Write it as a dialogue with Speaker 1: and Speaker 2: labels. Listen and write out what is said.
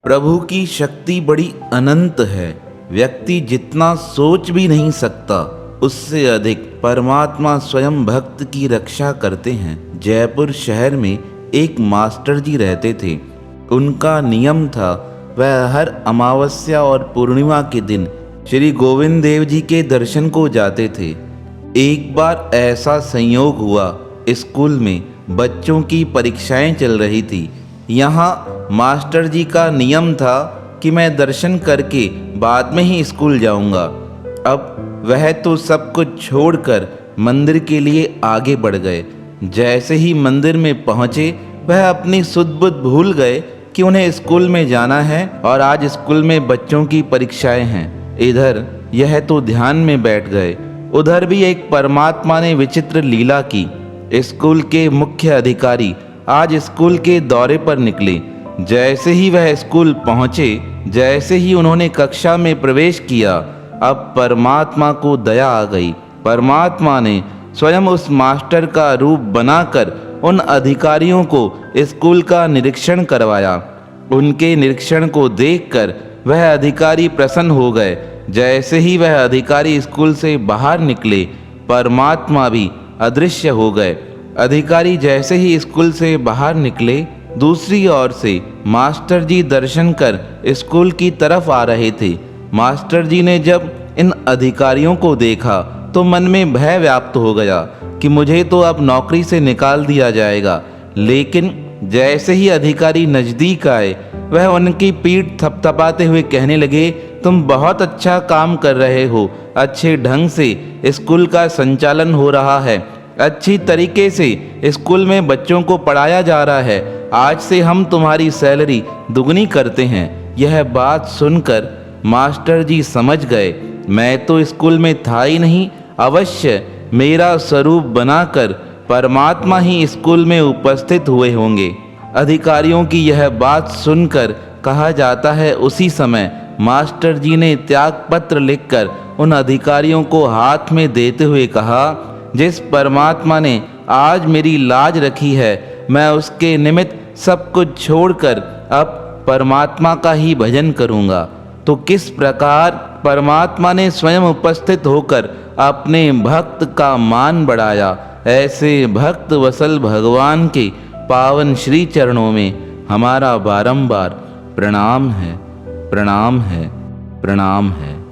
Speaker 1: प्रभु की शक्ति बड़ी अनंत है। व्यक्ति जितना सोच भी नहीं सकता उससे अधिक परमात्मा स्वयं भक्त की रक्षा करते हैं। जयपुर शहर में एक मास्टर जी रहते थे। उनका नियम था वह हर अमावस्या और पूर्णिमा के दिन श्री गोविंद देव जी के दर्शन को जाते थे। एक बार ऐसा संयोग हुआ, स्कूल में बच्चों की परीक्षाएं चल रही थी। यहाँ मास्टर जी का नियम था कि मैं दर्शन करके बाद में ही स्कूल जाऊंगा। अब वह तो सब कुछ छोड़कर मंदिर के लिए आगे बढ़ गए। जैसे ही मंदिर में पहुँचे वह अपनी सुध बुध भूल गए कि उन्हें स्कूल में जाना है और आज स्कूल में बच्चों की परीक्षाएं हैं। इधर यह तो ध्यान में बैठ गए, उधर भी एक परमात्मा ने विचित्र लीला की। स्कूल के मुख्य अधिकारी आज स्कूल के दौरे पर निकले। जैसे ही वह स्कूल पहुंचे, जैसे ही उन्होंने कक्षा में प्रवेश किया, अब परमात्मा को दया आ गई। परमात्मा ने स्वयं उस मास्टर का रूप बनाकर उन अधिकारियों को स्कूल का निरीक्षण करवाया। उनके निरीक्षण को देखकर वह अधिकारी प्रसन्न हो गए। जैसे ही वह अधिकारी स्कूल से बाहर निकले, परमात्मा भी अदृश्य हो गए। अधिकारी जैसे ही स्कूल से बाहर निकले, दूसरी ओर से मास्टर जी दर्शन कर स्कूल की तरफ आ रहे थे। मास्टर जी ने जब इन अधिकारियों को देखा तो मन में भय व्याप्त हो गया कि मुझे तो अब नौकरी से निकाल दिया जाएगा। लेकिन जैसे ही अधिकारी नज़दीक आए, वह उनकी पीठ थपथपाते हुए कहने लगे, तुम बहुत अच्छा काम कर रहे हो, अच्छे ढंग से स्कूल का संचालन हो रहा है, अच्छी तरीके से स्कूल में बच्चों को पढ़ाया जा रहा है, आज से हम तुम्हारी सैलरी दुगनी करते हैं। यह बात सुनकर मास्टर जी समझ गए, मैं तो स्कूल में था ही नहीं, अवश्य मेरा स्वरूप बनाकर परमात्मा ही स्कूल में उपस्थित हुए होंगे। अधिकारियों की यह बात सुनकर कहा जाता है उसी समय मास्टर जी ने त्याग पत्र लिखकर उन अधिकारियों को हाथ में देते हुए कहा, जिस परमात्मा ने आज मेरी लाज रखी है, मैं उसके निमित्त सब कुछ छोड़कर अब परमात्मा का ही भजन करूँगा। तो किस प्रकार परमात्मा ने स्वयं उपस्थित होकर अपने भक्त का मान बढ़ाया। ऐसे भक्त वसल भगवान के पावन श्री चरणों में हमारा बारंबार प्रणाम है, प्रणाम है, प्रणाम है।